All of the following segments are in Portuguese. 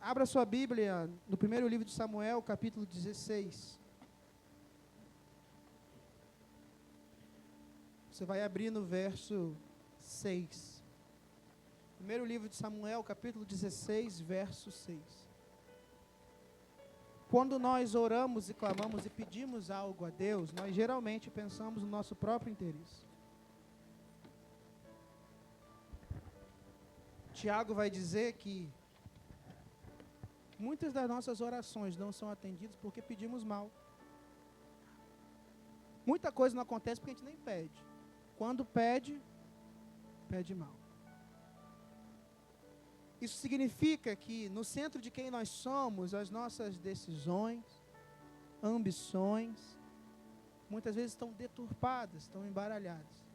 Abra sua Bíblia no primeiro livro de Samuel, capítulo 16. Você vai abrir no verso 6. Primeiro livro de Samuel, capítulo 16, verso 6. Quando nós oramos e clamamos e pedimos algo a Deus, nós geralmente pensamos no nosso próprio interesse. Tiago vai dizer que muitas das nossas orações não são atendidas porque pedimos mal. Muita coisa não acontece porque a gente nem pede. Quando pede, pede mal. Isso significa que no centro de quem nós somos, as nossas decisões, ambições, muitas vezes estão deturpadas, estão embaralhadas.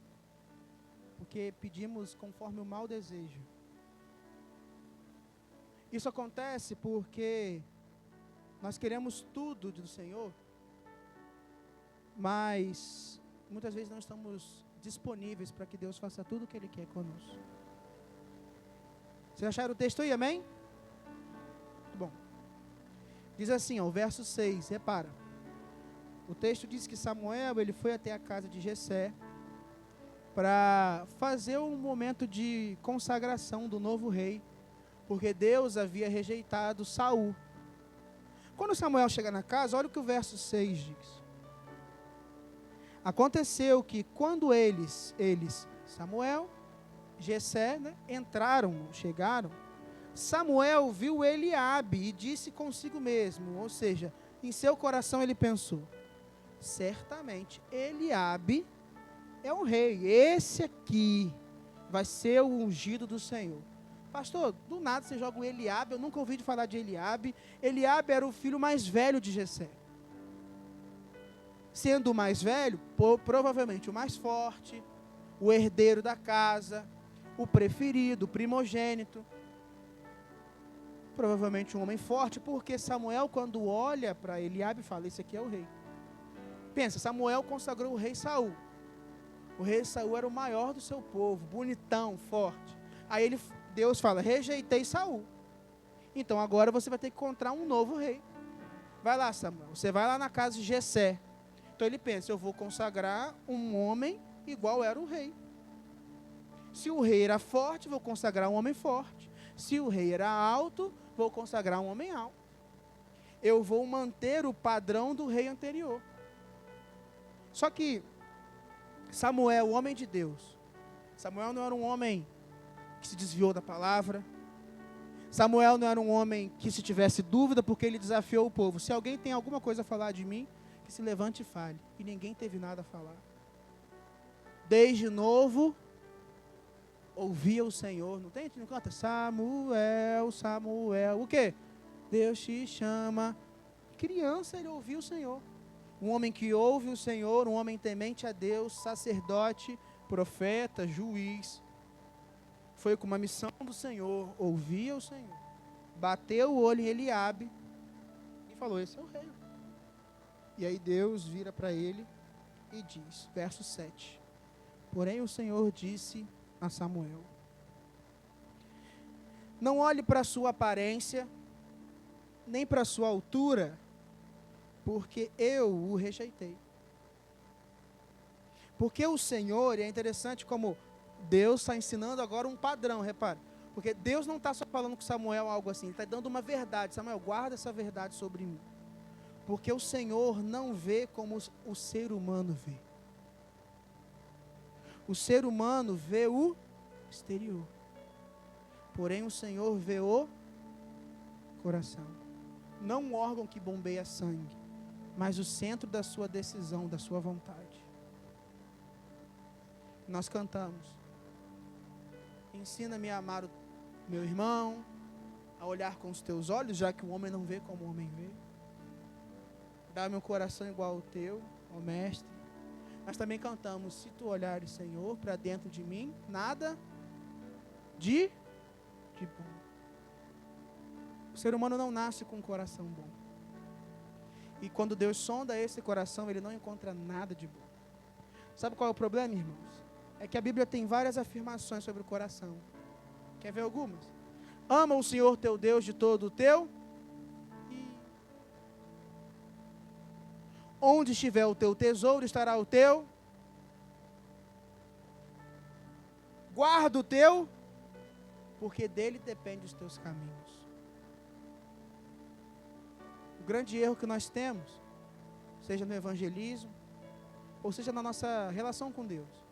Porque pedimos conforme o mau desejo. Isso acontece porque nós queremos tudo do Senhor, mas muitas vezes não estamos disponíveis para que Deus faça tudo o que Ele quer conosco. Vocês acharam o texto aí, amém? Muito bom. Diz assim, o verso 6, repara. O texto diz que Samuel, ele foi até a casa de Jessé para fazer um momento de consagração do novo rei, porque Deus havia rejeitado Saul. Quando Samuel chega na casa, olha o que o verso 6 diz. Aconteceu que quando eles Samuel, Jessé, chegaram, Samuel viu Eliabe e disse consigo mesmo, ou seja, em seu coração ele pensou, certamente Eliabe é um rei, esse aqui vai ser o ungido do Senhor. Pastor, do nada você joga o Eliabe, eu nunca ouvi de falar de Eliabe. Eliabe era o filho mais velho de Jessé. Sendo o mais velho, provavelmente o mais forte, o herdeiro da casa, o preferido, o primogênito. Provavelmente um homem forte, porque Samuel, quando olha para Eliabe, fala, esse aqui é o rei. Pensa, Samuel consagrou o rei Saul. O rei Saul era o maior do seu povo, bonitão, forte. Aí Deus fala, rejeitei Saul. Então agora você vai ter que encontrar um novo rei. Vai lá, Samuel, você vai lá na casa de Jessé. Então ele pensa, eu vou consagrar um homem igual era o rei. Se o rei era forte, vou consagrar um homem forte. Se o rei era alto, vou consagrar um homem alto. Eu vou manter o padrão do rei anterior. Só que Samuel, o homem de Deus, Samuel não era um homem que se desviou da palavra. Samuel não era um homem que, se tivesse dúvida, porque ele desafiou o povo. Se alguém tem alguma coisa a falar de mim, que se levante e fale. E ninguém teve nada a falar. Desde novo, ouvia o Senhor. Não tem? A gente não canta? Samuel, Samuel. O quê? Deus te chama. Criança, ele ouvia o Senhor. Um homem que ouve o Senhor, um homem temente a Deus, sacerdote, profeta, juiz. Foi com uma missão do Senhor, ouvia o Senhor, bateu o olho em Eliabe e falou, esse é o rei. E aí Deus vira para ele e diz, verso 7, porém o Senhor disse a Samuel, não olhe para a sua aparência, nem para a sua altura, porque eu o rejeitei. Porque o Senhor, e é interessante como Deus está ensinando agora um padrão, repare. Porque Deus não está só falando com Samuel algo assim, Ele está dando uma verdade. Samuel, guarda essa verdade sobre mim. Porque o Senhor não vê como o ser humano vê. O ser humano vê o exterior. Porém o Senhor vê o coração. Não um órgão que bombeia sangue, mas o centro da sua decisão, da sua vontade. Nós cantamos. Ensina-me a amar o meu irmão, a olhar com os teus olhos, já que o homem não vê como o homem vê. Dá meu coração igual ao teu, ó mestre. Nós também cantamos, se tu olhares, Senhor, para dentro de mim, nada de bom. O ser humano não nasce com um coração bom. E quando Deus sonda esse coração, Ele não encontra nada de bom. Sabe qual é o problema, irmãos? É que a Bíblia tem várias afirmações sobre o coração. Quer ver algumas? Ama o Senhor teu Deus de todo o teu. E onde estiver o teu tesouro, estará o teu. Guarda o teu, porque dele depende os teus caminhos. O grande erro que nós temos, seja no evangelismo, ou seja na nossa relação com Deus,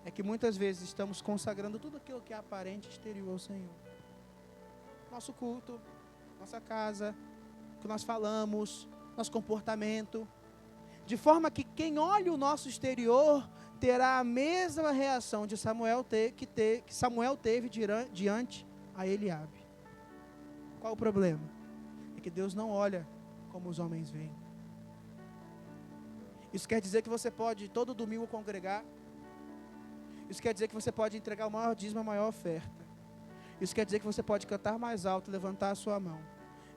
é que muitas vezes estamos consagrando tudo aquilo que é aparente e exterior ao Senhor. Nosso culto, nossa casa, o que nós falamos, nosso comportamento, de forma que quem olha o nosso exterior terá a mesma reação de que Samuel teve diante a Eliabe. Qual o problema? É que Deus não olha como os homens veem. Isso quer dizer que você pode todo domingo congregar. Isso quer dizer que você pode entregar o maior dízimo, a maior oferta. Isso quer dizer que você pode cantar mais alto, levantar a sua mão.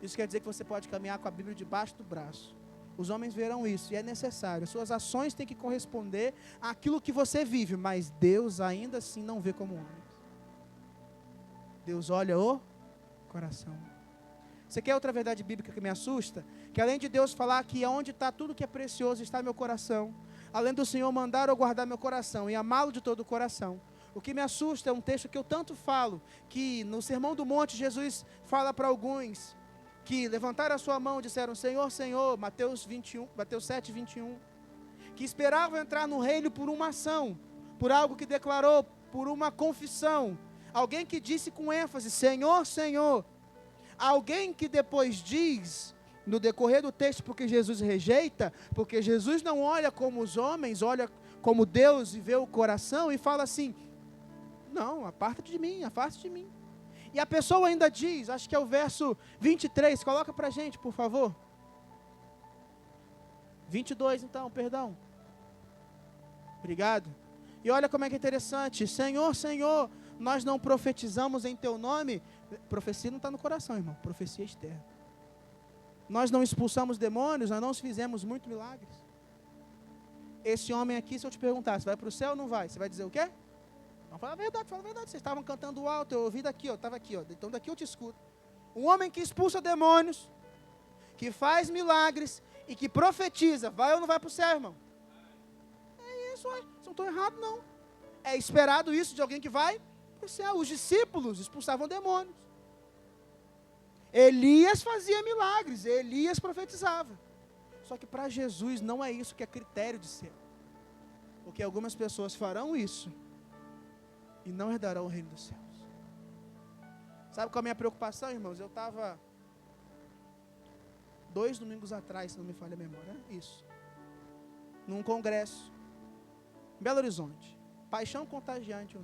Isso quer dizer que você pode caminhar com a Bíblia debaixo do braço. Os homens verão isso, e é necessário. As suas ações têm que corresponder àquilo que você vive, mas Deus ainda assim não vê como homens. Deus olha o coração. Você quer outra verdade bíblica que me assusta? Que além de Deus falar que onde está tudo que é precioso está meu coração, além do Senhor mandar eu guardar meu coração e amá-lo de todo o coração, o que me assusta é um texto que eu tanto falo, que no Sermão do Monte Jesus fala para alguns que levantaram a sua mão e disseram, Senhor, Senhor, Mateus 7, 21, que esperavam entrar no reino por uma ação, por algo que declarou, por uma confissão, alguém que disse com ênfase, Senhor, Senhor, alguém que depois diz, no decorrer do texto, porque Jesus rejeita, porque Jesus não olha como os homens, olha como Deus e vê o coração e fala assim, não, aparta-te de mim, afaste de mim. E a pessoa ainda diz, acho que é o verso 23, coloca para a gente, por favor. 22 então, perdão. Obrigado. E olha como é que é interessante, Senhor, Senhor, nós não profetizamos em teu nome. Profecia não está no coração, irmão, profecia externa. Nós não expulsamos demônios, nós não fizemos muitos milagres. Esse homem aqui, se eu te perguntar, você vai para o céu ou não vai? Você vai dizer o quê? Não, fala a verdade, vocês estavam cantando alto, eu ouvi daqui, estava aqui, então daqui eu te escuto. Um homem que expulsa demônios, que faz milagres e que profetiza, vai ou não vai para o céu, irmão? É isso, não estou errado não. É esperado isso de alguém que vai para o céu. Os discípulos expulsavam demônios. Elias fazia milagres, Elias profetizava. Só que para Jesus não é isso que é critério de céu. Porque algumas pessoas farão isso e não herdarão o reino dos céus. Sabe qual é a minha preocupação, irmãos? Eu estava 2 domingos atrás, se não me falha a memória, isso, num congresso, em Belo Horizonte, Paixão Contagiante.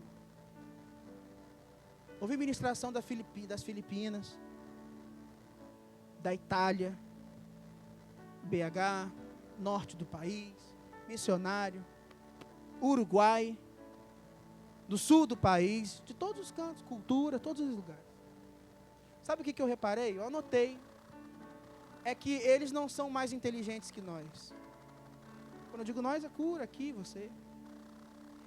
Ouvi ministração das Filipinas, da Itália, BH, norte do país, missionário, Uruguai, do sul do país, de todos os cantos, cultura, todos os lugares. Sabe o que eu reparei? Eu anotei. É que eles não são mais inteligentes que nós. Quando eu digo nós, é cura, aqui, você.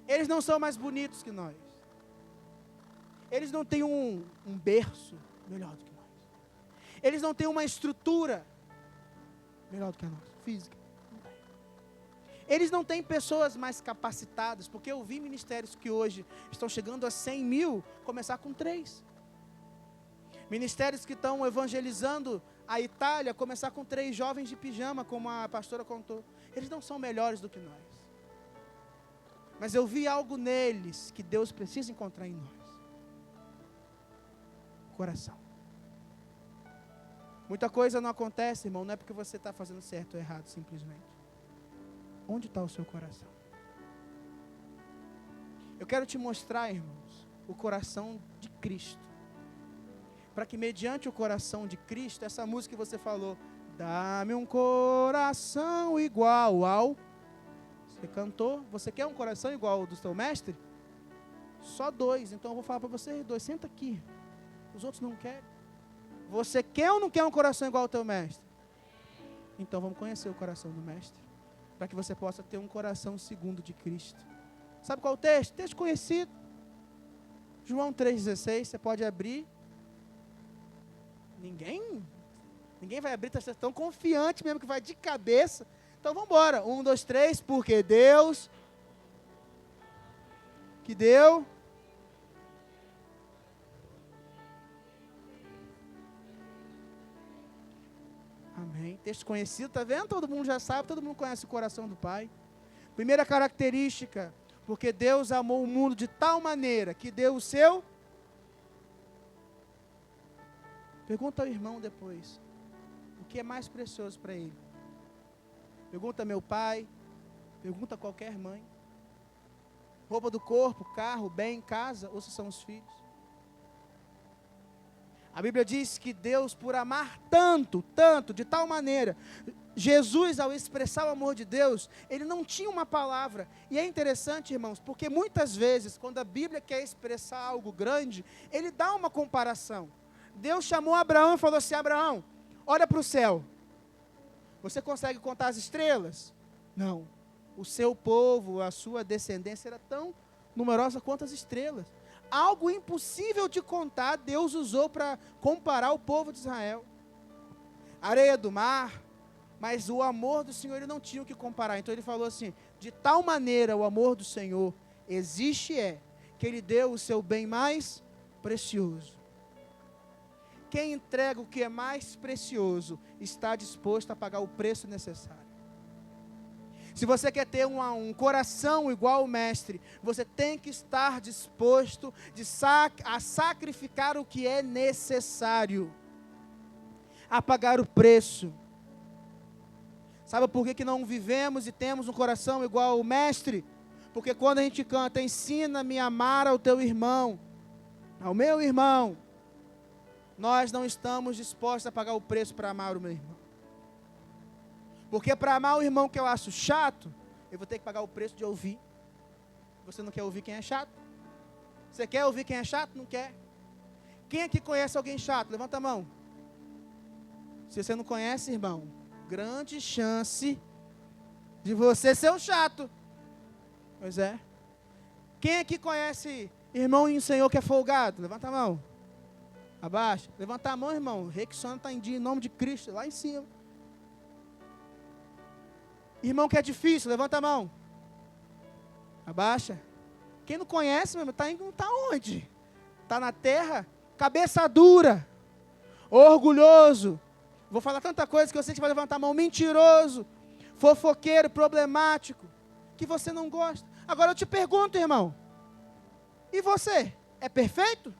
Eles não são mais bonitos que nós. Eles não têm um berço melhor do que nós. Eles não têm uma estrutura melhor do que a nossa, física. Eles não têm pessoas mais capacitadas, porque eu vi ministérios que hoje estão chegando a 100 mil, começar com 3. Ministérios que estão evangelizando a Itália, começar com 3 jovens de pijama, como a pastora contou. Eles não são melhores do que nós. Mas eu vi algo neles que Deus precisa encontrar em nós. Coração. Muita coisa não acontece, irmão, não é porque você está fazendo certo ou errado, simplesmente. Onde está o seu coração? Eu quero te mostrar, irmãos, o coração de Cristo. Para que mediante o coração de Cristo, essa música que você falou, dá-me um coração igual ao... Você cantou, você quer um coração igual ao do seu mestre? Só 2, então eu vou falar para vocês 2, senta aqui. Os outros não querem. Você quer ou não quer um coração igual ao teu mestre? Então vamos conhecer o coração do mestre, para que você possa ter um coração segundo de Cristo. Sabe qual é o texto? Texto conhecido. João 3,16, você pode abrir. Ninguém vai abrir, está tão confiante mesmo que vai de cabeça. Então vamos embora. 1, 2, 3, porque Deus que deu. Amém. Texto conhecido, tá vendo? Todo mundo já sabe, todo mundo conhece o coração do Pai. Primeira característica, porque Deus amou o mundo de tal maneira que deu o seu. Pergunta ao irmão depois, o que é mais precioso para ele? Pergunta meu pai, pergunta qualquer mãe. Roupa do corpo, carro, bem, casa, ou se são os filhos? A Bíblia diz que Deus, por amar tanto, de tal maneira, Jesus, ao expressar o amor de Deus, ele não tinha uma palavra. E é interessante, irmãos, porque muitas vezes, quando a Bíblia quer expressar algo grande, ele dá uma comparação. Deus chamou Abraão e falou assim: Abraão, olha para o céu. Você consegue contar as estrelas? Não. O seu povo, a sua descendência era tão numerosa quanto as estrelas. Algo impossível de contar, Deus usou para comparar o povo de Israel. Areia do mar, mas o amor do Senhor ele não tinha o que comparar. Então ele falou assim: de tal maneira o amor do Senhor existe que ele deu o seu bem mais precioso. Quem entrega o que é mais precioso está disposto a pagar o preço necessário. Se você quer ter um coração igual ao Mestre, você tem que estar disposto a sacrificar o que é necessário, a pagar o preço. Sabe por que não vivemos e temos um coração igual ao Mestre? Porque quando a gente canta, ensina-me a amar ao teu irmão, ao meu irmão, nós não estamos dispostos a pagar o preço para amar o meu irmão. Porque para amar o irmão que eu acho chato, eu vou ter que pagar o preço de ouvir. Você não quer ouvir quem é chato? Você quer ouvir quem é chato? Não quer. Quem aqui conhece alguém chato? Levanta a mão. Se você não conhece, irmão, grande chance de você ser o chato. Pois é. Quem aqui conhece irmão e um senhor que é folgado? Levanta a mão. Abaixa. Levanta a mão, irmão. Rexona está em dia, em nome de Cristo, lá em cima. Irmão que é difícil, levanta a mão. Abaixa. Quem não conhece, meu irmão, está onde? Está na terra, cabeça dura, orgulhoso. Vou falar tanta coisa que eu sei que vai levantar a mão. Mentiroso, fofoqueiro, problemático, que você não gosta. Agora eu te pergunto, irmão, e você? É perfeito?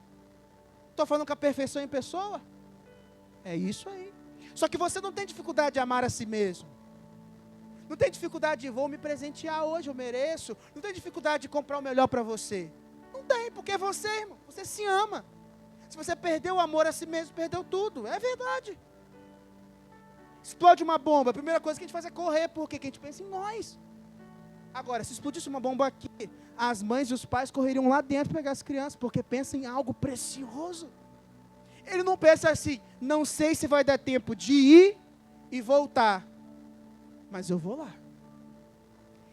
Estou falando com a perfeição em pessoa? É isso aí. Só que você não tem dificuldade de amar a si mesmo. Não tem dificuldade de vou me presentear hoje, eu mereço. Não tem dificuldade de comprar o melhor para você. Não tem, porque é você, irmão. Você se ama. Se você perdeu o amor a si mesmo, perdeu tudo. É verdade. Explode uma bomba, a primeira coisa que a gente faz é correr, porque a gente pensa em nós. Agora, se explodisse uma bomba aqui, as mães e os pais correriam lá dentro para pegar as crianças, porque pensam em algo precioso. Ele não pensa assim, não sei se vai dar tempo de ir e voltar, mas eu vou lá.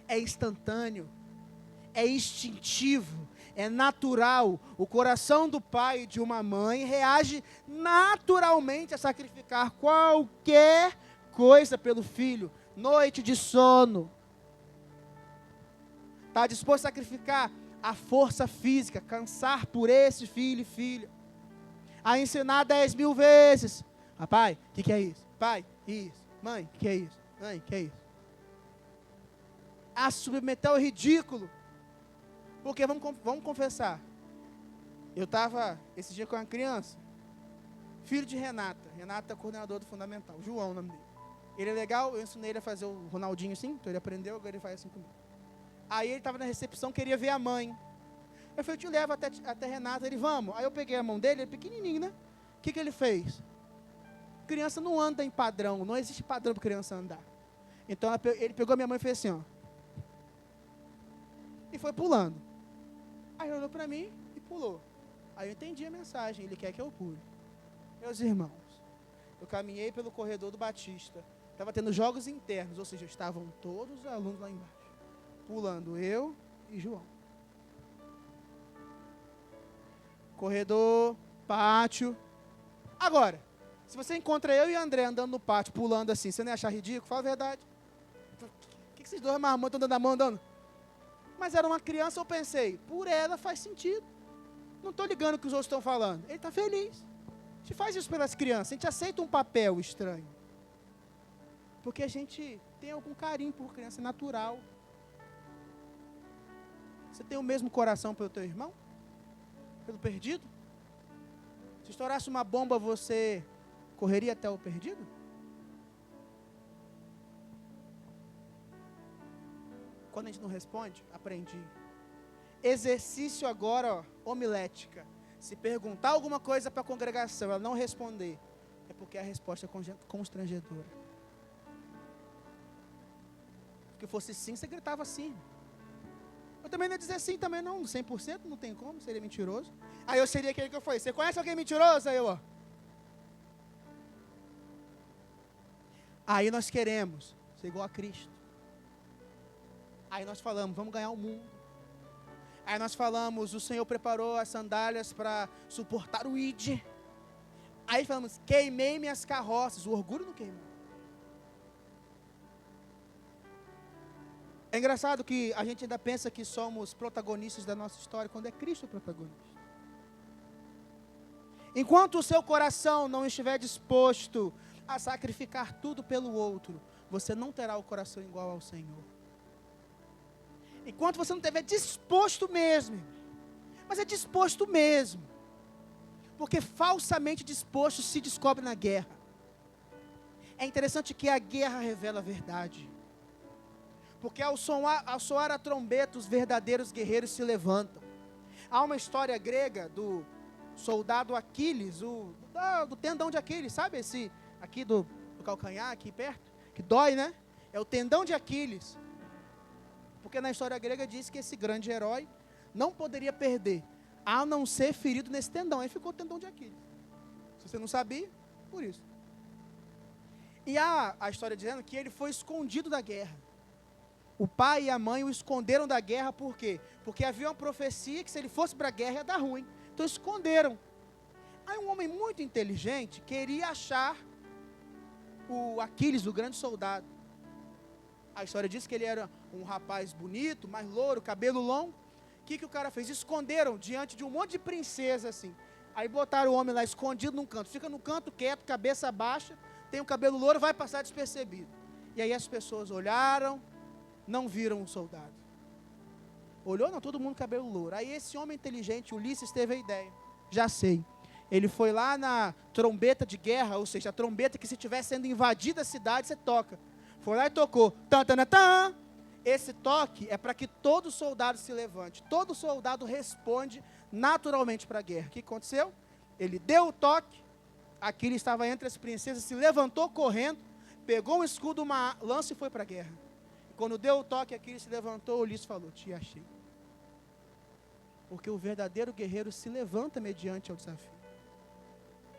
É instantâneo, é instintivo, é natural. O coração do pai e de uma mãe reage naturalmente a sacrificar qualquer coisa pelo filho. Noite de sono. Está disposto a sacrificar a força física, cansar por esse filho e filha. A ensinar 10.000 vezes. Ah, pai, o que é isso? Pai, isso. Mãe, o que é isso? Mãe, o que é isso? A submeter ao ridículo. Porque vamos confessar. Eu estava esse dia com uma criança, filho de Renata. Renata é coordenador do Fundamental. João, o nome dele. Ele é legal, eu ensinei ele a fazer o Ronaldinho assim, então ele aprendeu, agora ele faz assim comigo. Aí ele estava na recepção, queria ver a mãe. Eu falei, eu te levo até Renata. Ele, vamos. Aí eu peguei a mão dele, ele pequenininho, né? O que ele fez? Criança não anda em padrão, não existe padrão para criança andar. Então ele pegou a minha mãe e fez assim, ó. E foi pulando. Aí ele olhou para mim e pulou. Aí eu entendi a mensagem, ele quer que eu pule. Meus irmãos, eu caminhei pelo corredor do Batista. Estava tendo jogos internos, ou seja, estavam todos os alunos lá embaixo. Pulando eu e João. Corredor, pátio. Agora, Se você encontra eu e André andando no pátio, pulando assim, você não ia achar ridículo? Fala a verdade. O que esses dois marmanjos estão dando a mão andando? Mas era uma criança, eu pensei, por ela faz sentido. Não estou ligando o que os outros estão falando. Ele está feliz. A gente faz isso pelas crianças, a gente aceita um papel estranho. Porque a gente tem algum carinho por criança, é natural. Você tem o mesmo coração pelo teu irmão? Pelo perdido? Se estourasse uma bomba, você correria até o perdido? Quando a gente não responde, aprendi. Exercício agora, ó, homilética. Se perguntar alguma coisa para a congregação, ela não responder, é porque a resposta é constrangedora. Se fosse sim, você gritava sim. Eu também não ia dizer sim também não, 100%, não tem como, seria mentiroso. Aí eu seria aquele que eu falei, você conhece alguém mentiroso? Aí eu, ó. Aí nós queremos ser igual a Cristo. Aí nós falamos, vamos ganhar o mundo. Aí nós falamos, o Senhor preparou as sandálias para suportar o ide. Aí falamos, queimei minhas carroças. O orgulho não queimou. É engraçado que a gente ainda pensa que somos protagonistas da nossa história, quando é Cristo o protagonista. Enquanto o seu coração não estiver disposto a sacrificar tudo pelo outro, você não terá o coração igual ao Senhor. Enquanto você não estiver disposto mesmo, mas é disposto mesmo, porque falsamente disposto se descobre na guerra. É interessante que a guerra revela a verdade, porque ao soar a trombeta, os verdadeiros guerreiros se levantam. Há uma história grega do soldado Aquiles, do tendão de Aquiles, sabe esse aqui do calcanhar, aqui perto, que dói, né? É o tendão de Aquiles. Porque na história grega diz que esse grande herói não poderia perder, a não ser ferido nesse tendão. Aí ficou o tendão de Aquiles. Se você não sabia, por isso. E há a história dizendo que ele foi escondido da guerra. O pai e a mãe o esconderam da guerra, por quê? Porque havia uma profecia que se ele fosse para a guerra ia dar ruim. Então esconderam. Aí um homem muito inteligente queria achar o Aquiles, o grande soldado. A história diz que ele era um rapaz bonito, mais louro, cabelo longo. O que o cara fez? Esconderam diante de um monte de princesa assim. Aí botaram o homem lá escondido num canto. Fica no canto quieto, cabeça baixa, tem o cabelo louro, vai passar despercebido. E aí as pessoas olharam, não viram o soldado. Olhou, não, todo mundo cabelo louro. Aí esse homem inteligente, Ulisses, teve a ideia. Já sei. Ele foi lá na trombeta de guerra, ou seja, a trombeta que se estiver sendo invadida a cidade, você toca. Foi lá e tocou. Tan, tan, tan. Esse toque é para que todo soldado se levante. Todo soldado responde naturalmente para a guerra. O que aconteceu? Ele deu o toque. Aquiles estava entre as princesas, se levantou correndo, pegou um escudo, uma lança e foi para a guerra. Quando deu o toque, Aquiles se levantou, Ulisses falou, te achei. Porque o verdadeiro guerreiro se levanta mediante ao desafio.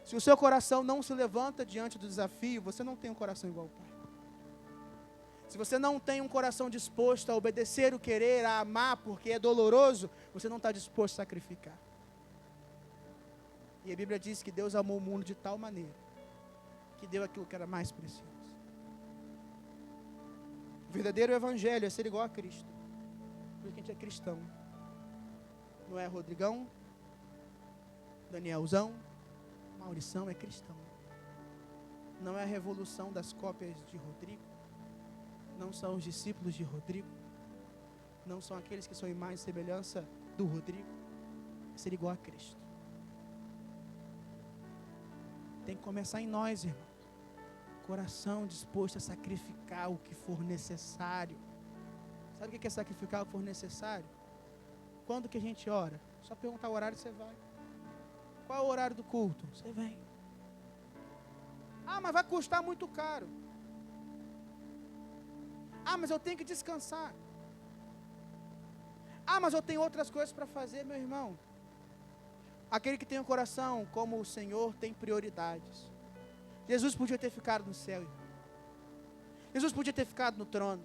Se o seu coração não se levanta diante do desafio, você não tem um coração igual ao Pai. Se você não tem um coração disposto a obedecer o querer, a amar, porque é doloroso, você não está disposto a sacrificar. E a Bíblia diz que Deus amou o mundo de tal maneira, que deu aquilo que era mais precioso. O verdadeiro evangelho é ser igual a Cristo. Porque a gente é cristão. Não é Rodrigão, Danielzão, Maurição, é cristão. Não é a revolução das cópias de Rodrigo. Não são os discípulos de Rodrigo. Não são aqueles que são imagem e semelhança do Rodrigo. É ser igual a Cristo. Tem que começar em nós, irmão. Coração disposto a sacrificar o que for necessário. Sabe o que é sacrificar o que for necessário? Quando que a gente ora? Só perguntar o horário, você vai. Qual é o horário do culto? Você vem. Ah, mas vai custar muito caro. Ah, mas eu tenho que descansar. Ah, mas eu tenho outras coisas para fazer, meu irmão. Aquele que tem um coração como o Senhor tem prioridades. Jesus podia ter ficado no céu, irmão. Jesus podia ter ficado no trono.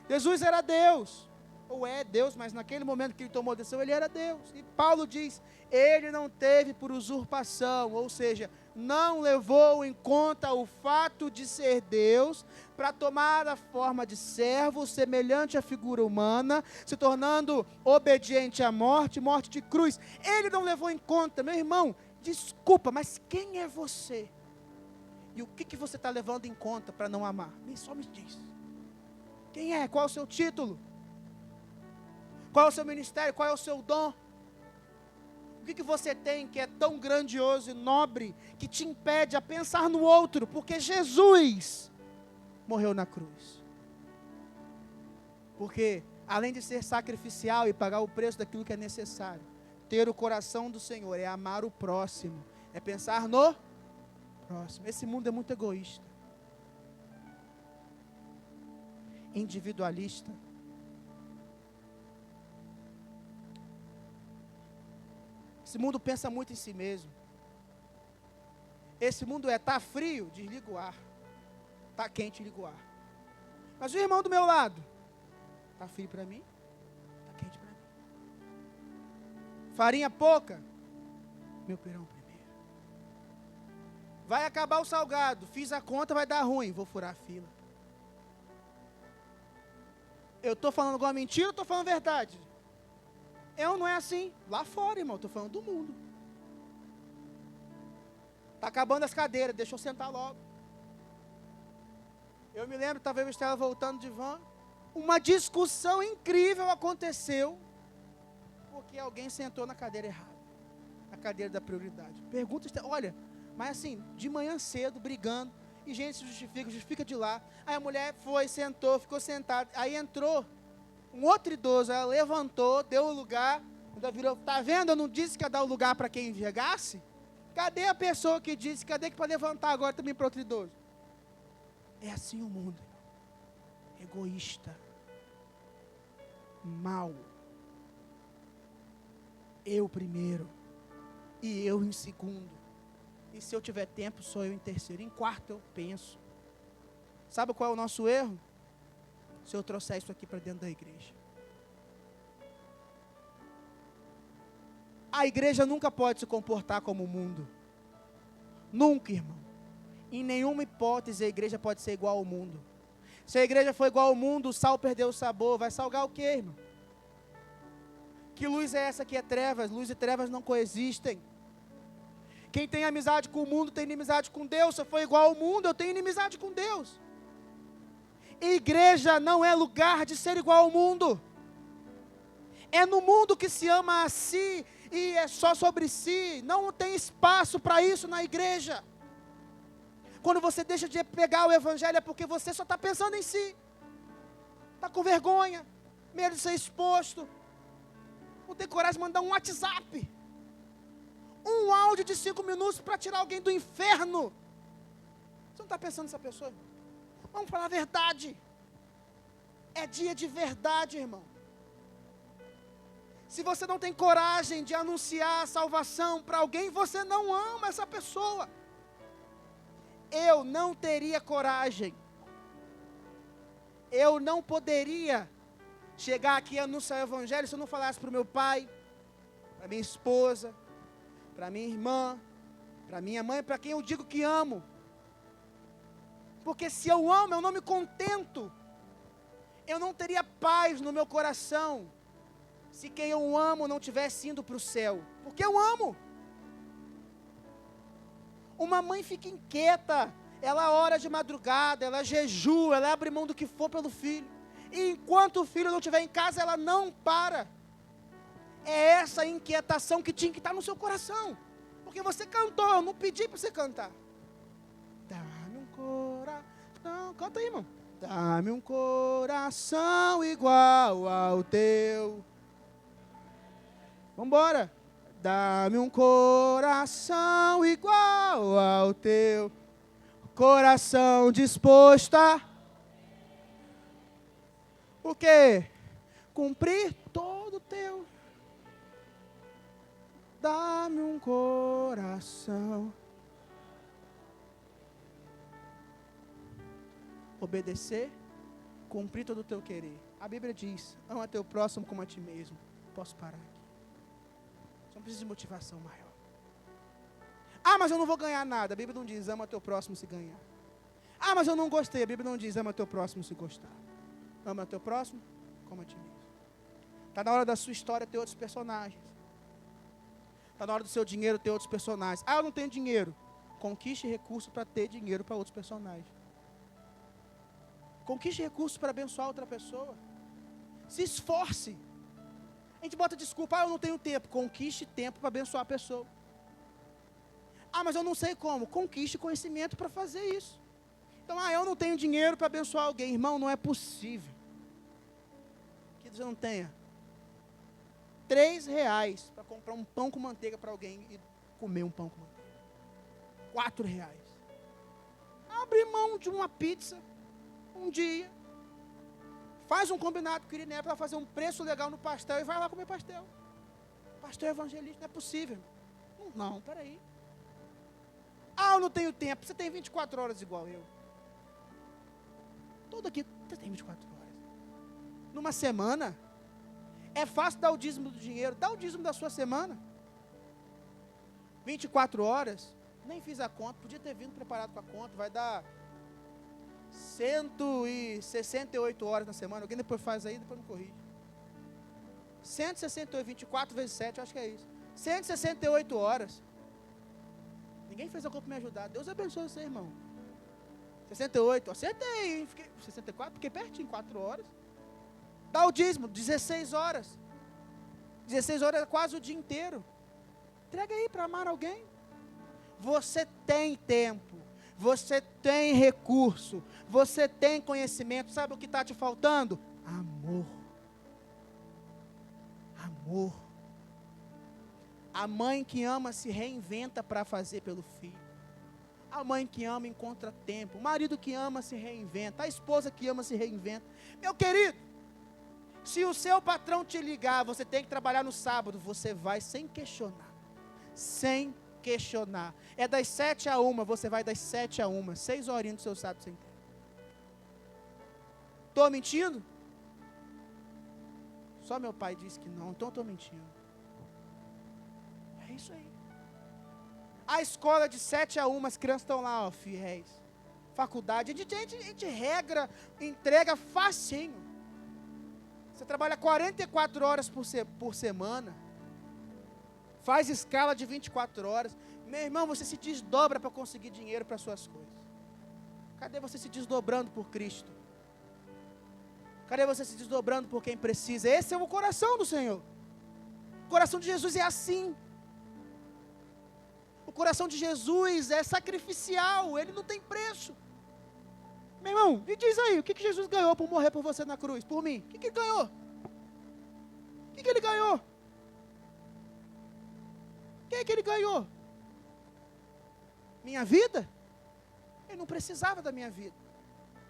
Jesus era Deus. ou é Deus, mas naquele momento que ele tomou a decisão, ele era Deus. E Paulo diz, ele não teve por usurpação, ou seja, não levou em conta o fato de ser Deus, para tomar a forma de servo, semelhante à figura humana, se tornando obediente à morte, morte de cruz. Ele não levou em conta, meu irmão, desculpa, mas quem é você? E o que você está levando em conta para não amar? Só me diz. Quem é? Qual é o seu título? Qual é o seu ministério? Qual é o seu dom? O que você tem que é tão grandioso e nobre, que te impede a pensar no outro? Porque Jesus morreu na cruz. Porque, além de ser sacrificial e pagar o preço daquilo que é necessário, ter o coração do Senhor é amar o próximo, é pensar no próximo. Esse mundo é muito egoísta, individualista. Esse mundo pensa muito em si mesmo. Esse mundo tá frio, desliga o ar. Tá quente, liga o ar. Mas o irmão do meu lado, tá frio para mim, tá quente para mim. Farinha pouca, meu pirão primeiro. Vai acabar o salgado, fiz a conta, vai dar ruim, vou furar a fila. Eu estou falando alguma mentira ou estou falando verdade? Não é assim. Lá fora, irmão, estou falando do mundo. Está acabando as cadeiras, deixa eu sentar logo. Eu me lembro, talvez eu estava voltando de van, uma discussão incrível aconteceu, porque alguém sentou na cadeira errada, na cadeira da prioridade. Pergunta, olha, mas assim, de manhã cedo, brigando, e gente se justifica de lá. Aí a mulher foi, sentou, ficou sentada, aí entrou um outro idoso, ela levantou, deu o lugar, ainda virou, tá vendo, eu não disse que ia dar o lugar para quem enxergasse? Cadê a pessoa que disse, cadê que para levantar agora também para outro idoso? É assim o mundo, egoísta, mau, eu primeiro, e eu em segundo, e se eu tiver tempo, sou eu em terceiro, em quarto eu penso. Sabe qual é o nosso erro? Se eu trouxer isso aqui para dentro da igreja. A igreja nunca pode se comportar como o mundo. Nunca, irmão. Em nenhuma hipótese a igreja pode ser igual ao mundo. Se a igreja for igual ao mundo, o sal perdeu o sabor. Vai salgar o quê, irmão? Que luz é essa que é trevas? Luz e trevas não coexistem. Quem tem amizade com o mundo tem inimizade com Deus. Se eu for igual ao mundo, eu tenho inimizade com Deus. Igreja não é lugar de ser igual ao mundo. É no mundo que se ama a si e é só sobre si. Não tem espaço para isso na igreja. Quando você deixa de pegar o evangelho é porque você só está pensando em si. Está com vergonha, medo de ser exposto. Não tem coragem de mandar um WhatsApp. Um áudio de 5 minutos para tirar alguém do inferno. Você não está pensando nessa pessoa? Vamos falar a verdade. É dia de verdade, irmão. Se você não tem coragem de anunciar a salvação para alguém, você não ama essa pessoa. Eu não teria coragem. Eu não poderia chegar aqui e anunciar o evangelho se eu não falasse para o meu pai, para minha esposa, para minha irmã, para minha mãe, para quem eu digo que amo. Porque se eu amo, eu não me contento. Eu não teria paz no meu coração se quem eu amo não tivesse indo para o céu. Porque eu amo. Uma mãe fica inquieta, ela ora de madrugada, ela jejua, ela abre mão do que for pelo filho. E enquanto o filho não estiver em casa, ela não para. É essa inquietação que tinha que estar no seu coração. Porque você cantou, eu não pedi para você cantar. Dá-me um coração, canta aí, irmão. Dá-me um coração igual ao teu. Vambora. Dá-me um coração igual ao teu. Coração disposto a... O quê? Cumprir todo o teu. Dá-me um coração. Obedecer, cumprir todo o teu querer. A Bíblia diz, ama teu próximo como a ti mesmo. Posso parar aqui. Só não precisa de motivação maior. Ah, mas eu não vou ganhar nada. A Bíblia não diz, ama teu próximo se ganhar. Ah, mas eu não gostei. A Bíblia não diz, ama teu próximo se gostar. Ama teu próximo como a ti mesmo. Está na hora da sua história ter outros personagens. Está na hora do seu dinheiro ter outros personagens. Ah, eu não tenho dinheiro. Conquiste recursos para ter dinheiro para outros personagens. Conquiste recursos para abençoar outra pessoa. Se esforce. A gente bota desculpa, eu não tenho tempo. Conquiste tempo para abençoar a pessoa. Ah, mas eu não sei como. Conquiste conhecimento para fazer isso. Então, eu não tenho dinheiro para abençoar alguém. Irmão, não é possível que você não tenha R$3 para comprar um pão com manteiga para alguém e comer um pão com manteiga. R$4. Abre mão de uma pizza um dia. Faz um combinado com o Iriné para fazer um preço legal no pastel e vai lá comer pastel. Pastel evangelista, não é possível. Não, peraí. Eu não tenho tempo. Você tem 24 horas igual eu. Todo aqui, você tem 24 horas. Numa semana, é fácil dar o dízimo do dinheiro. Dá o dízimo da sua semana. 24 horas, nem fiz a conta. Podia ter vindo preparado com a conta. Vai dar 168 horas na semana. Alguém depois faz aí, depois me corrige. 168, 24 vezes 7, eu acho que é isso. 168 horas. Ninguém fez a conta para me ajudar. Deus abençoe você, irmão. 68, acertei, hein? 64, fiquei pertinho, 4 horas. Dá o dízimo, 16 horas. 16 horas é quase o dia inteiro. Entrega aí para amar alguém. Você tem tempo. Você tem recurso. Você tem conhecimento. Sabe o que está te faltando? Amor. Amor. A mãe que ama se reinventa para fazer pelo filho. A mãe que ama encontra tempo. O marido que ama se reinventa. A esposa que ama se reinventa. Meu querido, se o seu patrão te ligar, você tem que trabalhar no sábado, você vai sem questionar. Sem questionar. É das 7 a 1, você vai das 7 a 1. 6 horinhas do seu sábado sem tempo. Estou mentindo? Só meu pai disse que não, então estou mentindo. É isso aí. A escola de 7 a 1, as crianças estão lá, fiéis. Faculdade, a gente regra, entrega facinho. Você trabalha 44 horas por semana. Faz escala de 24 horas. Meu irmão, você se desdobra para conseguir dinheiro para suas coisas. Cadê você se desdobrando por Cristo? Cadê você se desdobrando por quem precisa? Esse é o coração do Senhor. O coração de Jesus é assim. O coração de Jesus é sacrificial, ele não tem preço. Meu irmão, me diz aí, o que Jesus ganhou por morrer por você na cruz? Por mim? O que ele ganhou? O que ele ganhou? O que ele ganhou? Minha vida? Ele não precisava da minha vida.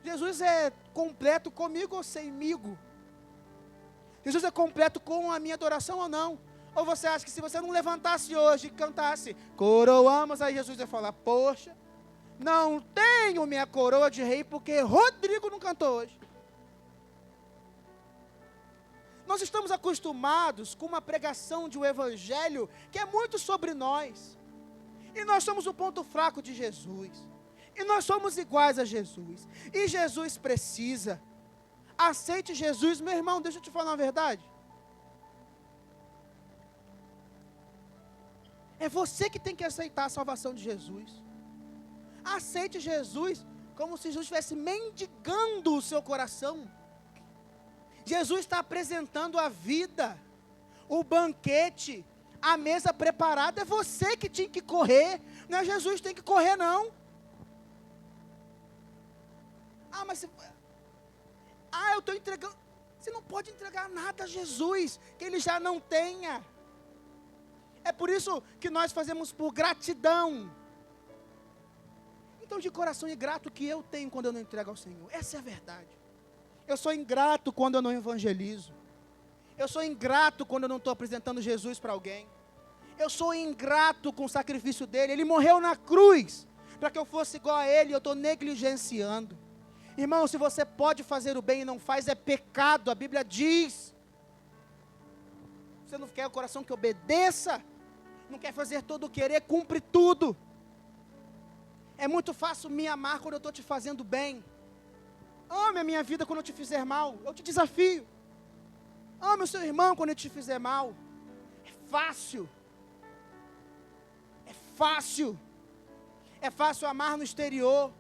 Jesus é completo comigo ou semigo? Jesus é completo com a minha adoração ou não? Ou você acha que se você não levantasse hoje e cantasse, coroamos, aí Jesus ia falar, poxa, não tenho minha coroa de rei porque Rodrigo não cantou hoje. Nós estamos acostumados com uma pregação de um evangelho que é muito sobre nós. E nós somos o ponto fraco de Jesus. E nós somos iguais a Jesus. E Jesus precisa. Aceite Jesus, meu irmão, deixa eu te falar uma verdade. É você que tem que aceitar a salvação de Jesus. Aceite Jesus como se Jesus estivesse mendigando o seu coração. Jesus está apresentando a vida, o banquete, a mesa preparada. É você que tinha que correr, não é Jesus que tem que correr, não. Mas eu estou entregando. Você não pode entregar nada a Jesus que Ele já não tenha. É por isso que nós fazemos por gratidão. Então, de coração ingrato que eu tenho quando eu não entrego ao Senhor. Essa é a verdade. Eu sou ingrato quando eu não evangelizo. Eu sou ingrato quando eu não estou apresentando Jesus para alguém. Eu sou ingrato com o sacrifício dele. Ele morreu na cruz para que eu fosse igual a ele e eu estou negligenciando. Irmão, se você pode fazer o bem e não faz, é pecado, a Bíblia diz. Você não quer o coração que obedeça, não quer fazer todo o querer, cumpre tudo. É muito fácil me amar quando eu estou te fazendo bem. Ame a minha vida quando eu te fizer mal, eu te desafio. Ame o seu irmão quando ele te fizer mal. É fácil. É fácil. É fácil amar no exterior.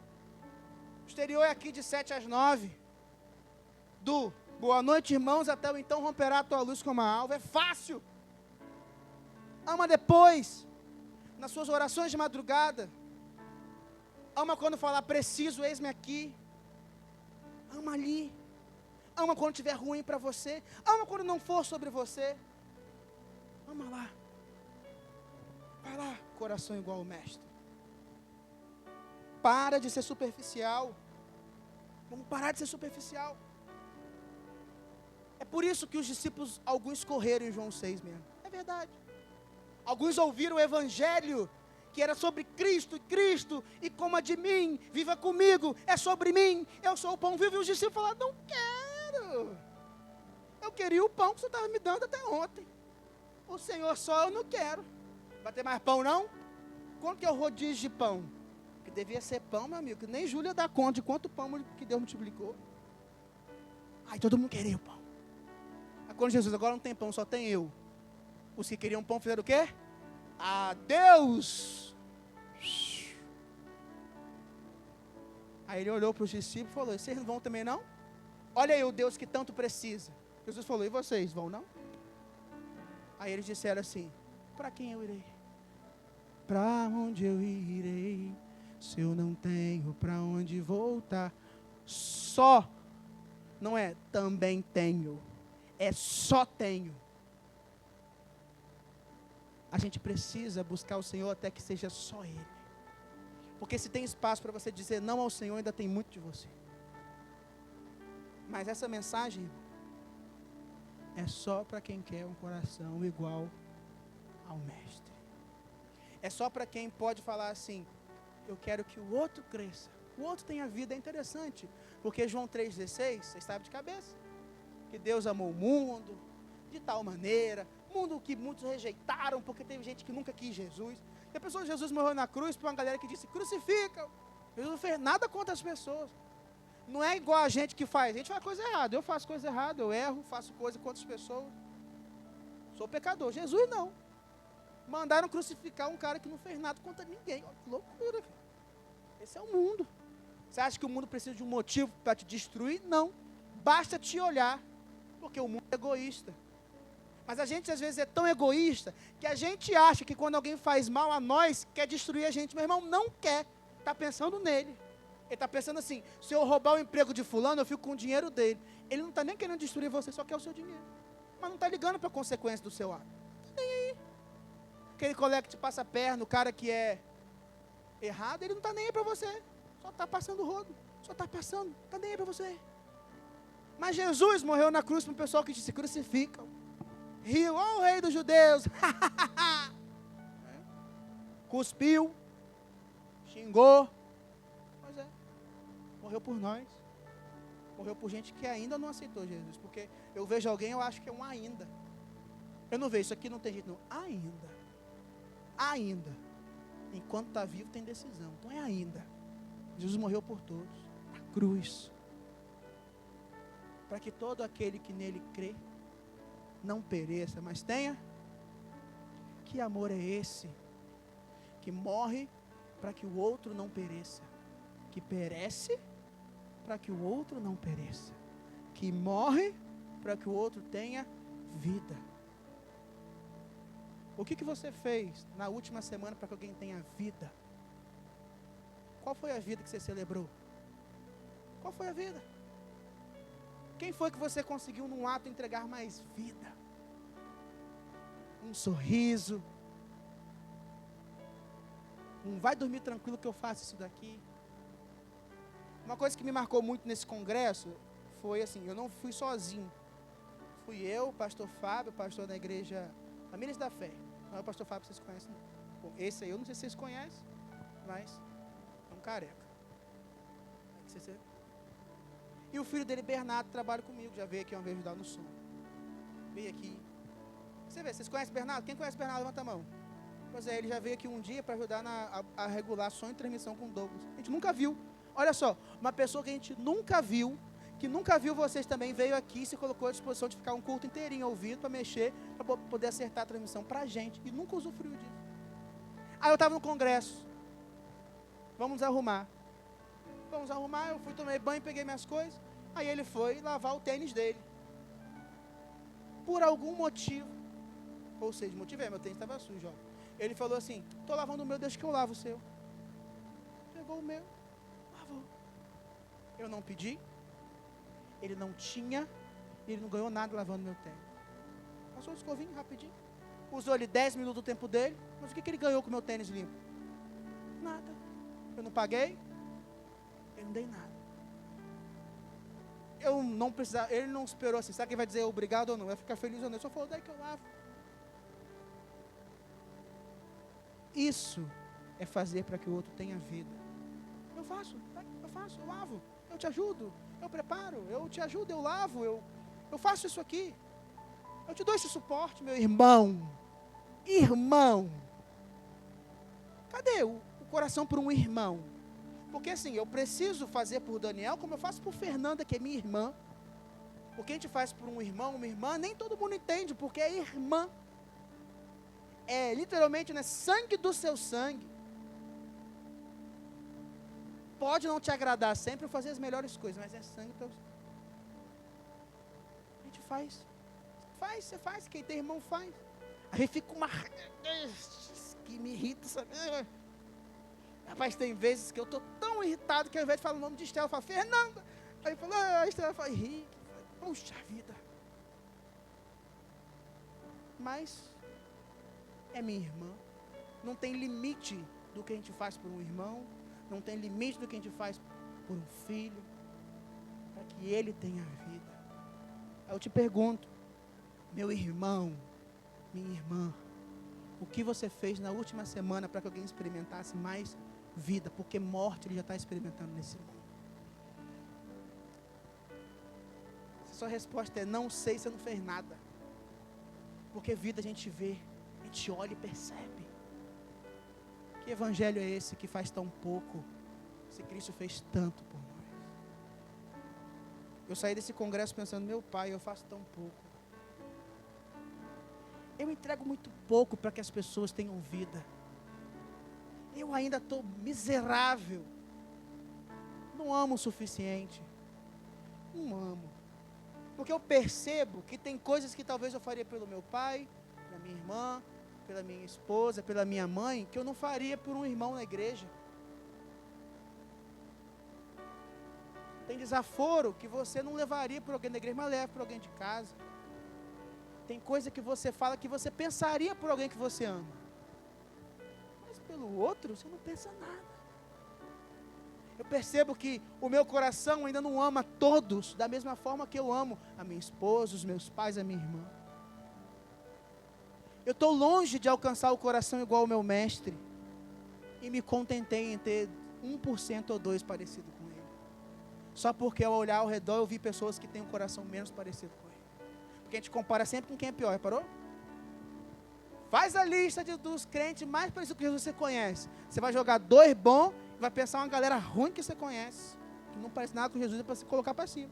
O exterior é aqui de 7 às 9. Do boa noite, irmãos, até o então romperá a tua luz como a alva. É fácil. Ama depois, nas suas orações de madrugada. Ama quando falar preciso, eis-me aqui. Ama ali. Ama quando estiver ruim para você. Ama quando não for sobre você. Ama lá. Vai lá, coração igual ao mestre. Para de ser superficial. Vamos parar de ser superficial. É por isso que os discípulos, alguns correram em João 6 mesmo. É verdade. Alguns ouviram o evangelho, que era sobre Cristo, e coma de mim, viva comigo, é sobre mim, eu sou o pão vivo. E os discípulos falaram, não quero. Eu queria o pão que você estava me dando até ontem. O Senhor só eu não quero. Vai ter mais pão não? Quanto que é o rodízio de pão? Que devia ser pão, meu amigo, que nem Júlia dá conta de quanto pão que Deus multiplicou. Aí todo mundo queria o pão. Aí quando Jesus, agora não tem pão, só tem eu. Os que queriam pão fizeram o quê? Adeus. Aí ele olhou para os discípulos e falou, vocês não vão também não? Olha aí o Deus que tanto precisa. Jesus falou, e vocês vão não? Aí eles disseram assim, para quem eu irei? Para onde eu irei, se eu não tenho para onde voltar? Só, não é também tenho, é só tenho. A gente precisa buscar o Senhor até que seja só Ele. Porque se tem espaço para você dizer não ao Senhor, ainda tem muito de você. Mas essa mensagem é só para quem quer um coração igual ao Mestre. É só para quem pode falar assim, eu quero que o outro cresça, o outro tenha vida. É interessante, porque João 3,16, vocês sabem de cabeça, que Deus amou o mundo de tal maneira, mundo que muitos rejeitaram, porque teve gente que nunca quis Jesus. E a pessoa de Jesus morreu na cruz para uma galera que disse, crucifica. Jesus não fez nada contra as pessoas. Não é igual a gente que faz. A gente faz coisa errada. Eu faço coisa errada, eu erro, faço coisa contra as pessoas. Sou pecador. Jesus não. Mandaram crucificar um cara que não fez nada contra ninguém. Que loucura. Esse é o mundo. Você acha que o mundo precisa de um motivo para te destruir? Não. Basta te olhar, porque o mundo é egoísta. Mas a gente às vezes é tão egoísta que a gente acha que quando alguém faz mal a nós, quer destruir a gente. Meu irmão, não quer. Está pensando nele. Ele está pensando assim, se eu roubar o emprego de fulano, eu fico com o dinheiro dele. Ele não está nem querendo destruir você, só quer o seu dinheiro. Mas não está ligando para a consequência do seu ato. Não está nem aí. Aquele colega que te passa a perna, o cara que é errado, ele não está nem aí para você. Só está passando o rodo. Só está passando. Não está nem aí para você. Mas Jesus morreu na cruz para um pessoal que se crucificam. Riu, ó o rei dos judeus. Cuspiu. Xingou. Pois é. Morreu por nós. Morreu por gente que ainda não aceitou Jesus. Porque eu vejo alguém, eu acho que é um ainda. Eu não vejo, isso aqui não tem jeito não. Ainda. Ainda. Enquanto está vivo tem decisão. Então é ainda. Jesus morreu por todos. Na cruz. Para que todo aquele que nele crê não pereça, mas tenha. Que amor é esse? Que morre para que o outro não pereça. Que perece para que o outro não pereça. Que morre para que o outro tenha vida. O que você fez na última semana para que alguém tenha vida? Qual foi a vida que você celebrou? Qual foi a vida? Quem foi que você conseguiu num ato entregar mais vida? Um sorriso. Vai dormir tranquilo que eu faço isso daqui. Uma coisa que me marcou muito nesse congresso foi assim, eu não fui sozinho. Fui eu, o pastor Fábio, pastor da igreja Famílias da Fé. Não é o pastor Fábio que vocês conhecem. Bom, esse aí eu não sei se vocês conhecem, mas é um careca. E o filho dele, Bernardo, trabalha comigo, já veio aqui uma vez ajudar no som. Veio aqui. Você vê, vocês conhecem Bernardo? Quem conhece Bernardo, levanta a mão. Pois é, ele já veio aqui um dia para ajudar a regular som e transmissão com o Douglas. A gente nunca viu. Olha só, uma pessoa que a gente nunca viu, que nunca viu vocês também, veio aqui e se colocou à disposição de ficar um culto inteirinho ouvido, para mexer, para poder acertar a transmissão para a gente. E nunca usufruiu disso. Aí eu estava no congresso. Vamos arrumar. Eu fui, tomei banho, peguei minhas coisas. Aí ele foi lavar o tênis dele. Por algum motivo, ou seja, motivo meu tênis estava sujo, ó. Ele falou assim, estou lavando o meu, deixa que eu lavo o seu. Pegou o meu, lavou. Eu não pedi, ele não tinha, ele não ganhou nada lavando meu tênis. Passou o escovinho rapidinho, usou ali 10 minutos do tempo dele, mas o que ele ganhou com o meu tênis limpo? Nada. Eu não paguei, eu não dei nada. Eu não precisava, ele não esperou assim, sabe quem vai dizer obrigado ou não? Vai ficar feliz ou não? Ele só falou, daí que eu lavo. Isso é fazer para que o outro tenha vida. Eu faço, eu lavo, eu te ajudo, eu preparo, eu te ajudo, eu lavo, eu faço isso aqui. Eu te dou esse suporte, meu irmão. Irmão. Cadê o coração por um irmão? Porque assim, eu preciso fazer por Daniel como eu faço por Fernanda, que é minha irmã. O que a gente faz por um irmão, uma irmã, nem todo mundo entende, porque é irmã. É literalmente, né, sangue do seu sangue. Pode não te agradar sempre ou fazer as melhores coisas, mas é sangue do teu sangue. A gente faz. Você faz, quem tem irmão faz. Aí fica uma... que me irrita, sabe? Rapaz, tem vezes que eu estou tão irritado que ao invés de falar o nome de Estela, eu falo, Fernanda. Aí fala, Estela fala, Henrique. Puxa vida. Mas é minha irmã. Não tem limite do que a gente faz por um irmão. Não tem limite do que a gente faz por um filho. Para que ele tenha vida. Aí eu te pergunto, meu irmão, minha irmã, o que você fez na última semana para que alguém experimentasse mais vida? Porque morte ele já está experimentando nesse mundo. Se a sua resposta é não sei, você não fez nada. Porque vida a gente vê, a gente olha e percebe. Que evangelho é esse que faz tão pouco, se Cristo fez tanto por nós? Eu saí desse congresso pensando, meu pai, eu faço tão pouco. Eu entrego muito pouco para que as pessoas tenham vida. Eu ainda estou miserável. Não amo o suficiente. Não amo. Porque eu percebo que tem coisas que talvez eu faria pelo meu pai, pela minha irmã, pela minha esposa, pela minha mãe, que eu não faria por um irmão na igreja. Tem desaforo que você não levaria por alguém da igreja, mas leva por alguém de casa. Tem coisa que você fala que você pensaria por alguém que você ama. Mas pelo outro, você não pensa nada. Eu percebo que o meu coração ainda não ama todos da mesma forma que eu amo a minha esposa, os meus pais, a minha irmã. Eu estou longe de alcançar o coração igual ao meu mestre. E me contentei em ter 1% ou 2% parecido com ele. Só porque ao olhar ao redor eu vi pessoas que têm um coração menos parecido com ele. Porque a gente compara sempre com quem é pior, reparou? Faz a lista dos crentes mais parecidos com Jesus que você conhece. Você vai jogar 2 bons e vai pensar uma galera ruim que você conhece, que não parece nada com Jesus, para se colocar para cima.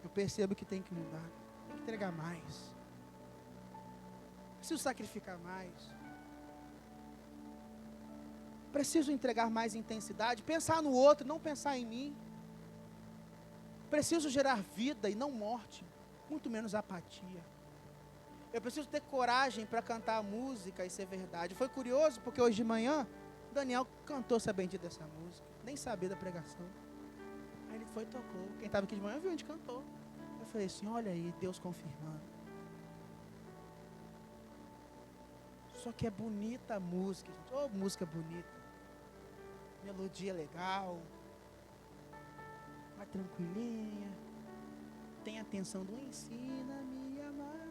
Eu percebo que tem que mudar, tem que entregar mais. Preciso sacrificar mais. Preciso entregar mais intensidade, pensar no outro, não pensar em mim. Preciso gerar vida e não morte, muito menos apatia. Eu preciso ter coragem para cantar a música e ser verdade. Foi curioso porque hoje de manhã, Daniel cantou essa bendita dessa música, nem sabia da pregação. Aí ele foi e tocou. Quem estava aqui de manhã viu, a gente cantou. Eu falei assim, olha aí, Deus confirmando. Só que é bonita a música, gente. Oh, música bonita. Melodia legal. Vai tranquilinha. Tem a atenção do ensina-me a amar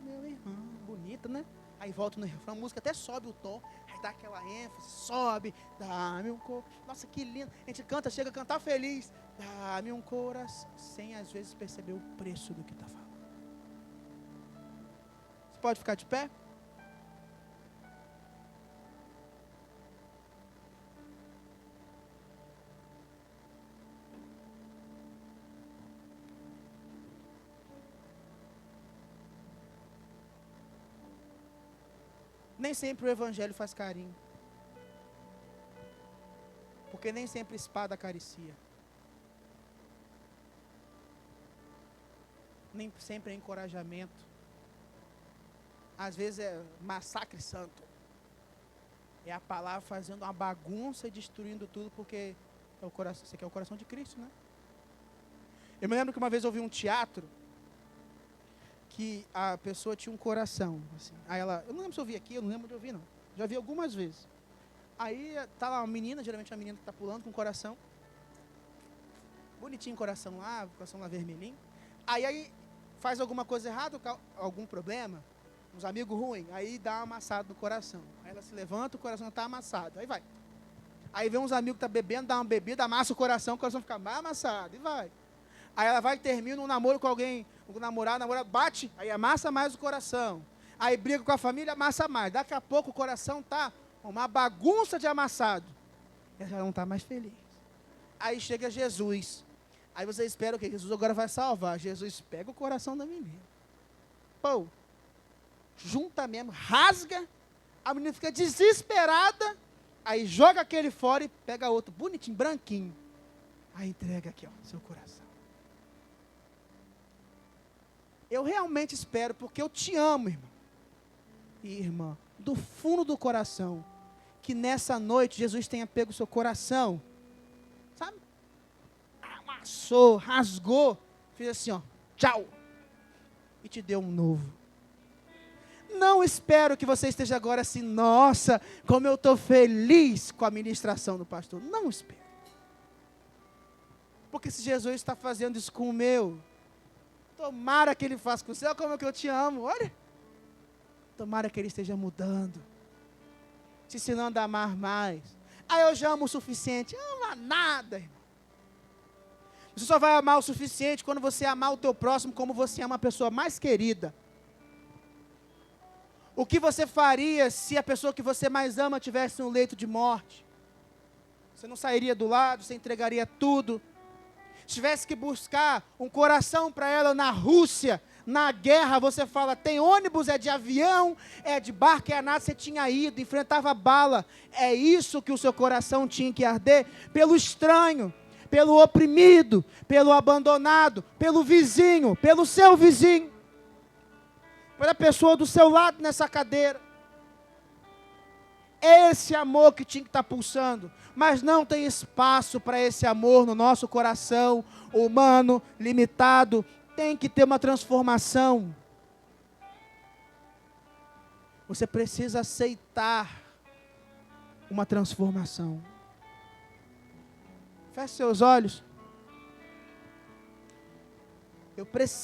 meu irmão. Bonita, né? Aí volta no refrão, a música até sobe o tom, aí dá aquela ênfase, sobe, dá-me um coração. Nossa, que lindo. A gente canta, chega a cantar feliz. Dá-me um coração, sem às vezes perceber o preço do que está falando. Você pode ficar de pé? Nem sempre o evangelho faz carinho. Porque nem sempre a espada acaricia. Nem sempre é encorajamento. Às vezes é massacre santo. É a palavra fazendo uma bagunça e destruindo tudo, porque é o coração, você quer o coração de Cristo, né? Eu me lembro que uma vez eu vi um teatro que a pessoa tinha um coração, assim. Aí ela, eu não lembro se eu vi aqui, eu não lembro de eu vi não. Já vi algumas vezes. Aí tá lá uma menina, geralmente uma menina que tá pulando com o coração. Bonitinho o coração lá vermelhinho. Aí faz alguma coisa errada, algum problema, uns amigos ruins, aí dá uma amassada no coração. Aí ela se levanta, o coração tá amassado, aí vai. Aí vem uns amigos que tá bebendo, dá uma bebida, amassa o coração fica mais amassado, e vai. Aí ela vai e termina um namoro com alguém, o namorado bate, aí amassa mais o coração. Aí briga com a família, amassa mais. Daqui a pouco o coração tá uma bagunça de amassado. E ela não está mais feliz. Aí chega Jesus. Aí você espera o quê? Jesus agora vai salvar. Jesus pega o coração da menina. Pô, junta mesmo, rasga. A menina fica desesperada. Aí joga aquele fora e pega outro, bonitinho, branquinho. Aí entrega aqui, ó, seu coração. Eu realmente espero, porque eu te amo, irmão. E irmã, do fundo do coração, que nessa noite Jesus tenha pego o seu coração, sabe? Amassou, rasgou, fez assim, ó, tchau, e te deu um novo. Não espero que você esteja agora assim, nossa, como eu estou feliz com a ministração do pastor. Não espero. Porque se Jesus está fazendo isso com o meu, tomara que Ele faça com o seu, como é que eu te amo, olha. Tomara que Ele esteja mudando, te ensinando a amar mais. Eu já amo o suficiente. Não ama nada, irmão. Você só vai amar o suficiente quando você amar o teu próximo como você ama a pessoa mais querida. O que você faria se a pessoa que você mais ama tivesse um leito de morte? Você não sairia do lado, você entregaria tudo. Se tivesse que buscar um coração para ela na Rússia, na guerra, você fala, tem ônibus, é de avião, é de barco, é nada, você tinha ido, enfrentava bala. É isso que o seu coração tinha que arder? Pelo estranho, pelo oprimido, pelo abandonado, pelo vizinho, pelo seu vizinho, pela pessoa do seu lado nessa cadeira. Esse amor que tinha que estar pulsando, mas não tem espaço para esse amor no nosso coração humano, limitado. Tem que ter uma transformação. Você precisa aceitar uma transformação. Feche seus olhos. Eu preciso